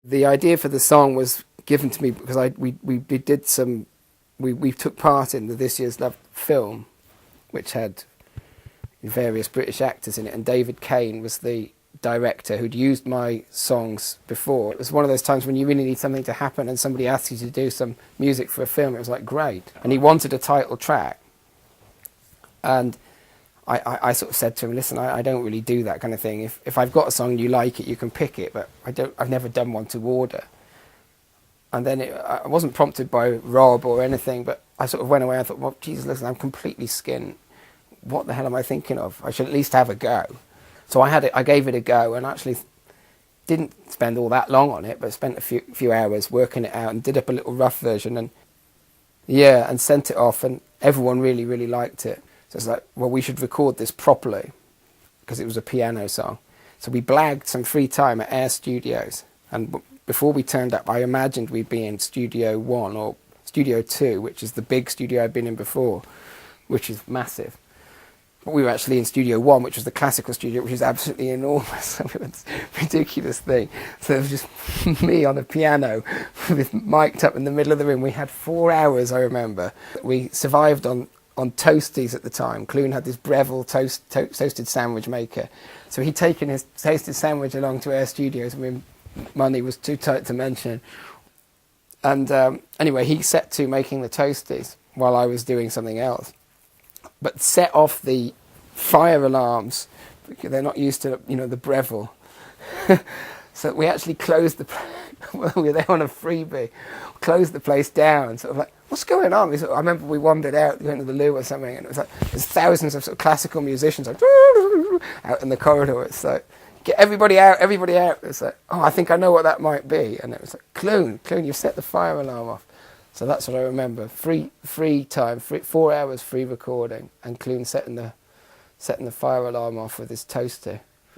The idea for the song was given to me because we took part in the This Year's Love film, which had various British actors in it, and David Kane was the director who'd used my songs before. It was one of those times when you really need something to happen and somebody asks you to do some music for a film. It was like, great. And he wanted a title track. And I sort of said to him, listen, I don't really do that kind of thing. If I've got a song and you like it, you can pick it, but I've never done one to order. And then I wasn't prompted by Rob or anything, but I sort of went away and thought, well, Jesus, listen, I'm completely skinned. What the hell am I thinking of? I should at least have a go. So I gave it a go, and actually didn't spend all that long on it, but spent a few hours working it out and did up a little rough version, and sent it off, and everyone really, really liked it. So it's like, well, we should record this properly, because it was a piano song. So we blagged some free time at Air Studios, and before we turned up, I imagined we'd be in Studio 1 or Studio 2, which is the big studio I'd been in before, which is massive. But we were actually in Studio 1, which was the classical studio, which is absolutely enormous. It was a ridiculous thing. So it was just me on a piano with mic'd up in the middle of the room. We had 4 hours, I remember. We survived on Toasties at the time. Clune had this Breville toasted sandwich maker. So he'd taken his toasted sandwich along to Air Studios. I mean, money was too tight to mention. And anyway, he set to making the toasties while I was doing something else. But set off the fire alarms because they're not used to, the Breville. So we actually closed well, we were there on a freebie, closed the place down, sort of like, what's going on? I remember we wandered out, went to the loo or something, and it was like, there's thousands of sort of classical musicians like, out in the corridor. It's like, get everybody out, everybody out. It's like, oh, I think I know what that might be. And it was like, Clune, you've set the fire alarm off. So that's what I remember. Free time, 4 hours free recording, and Clune setting the fire alarm off with his toaster.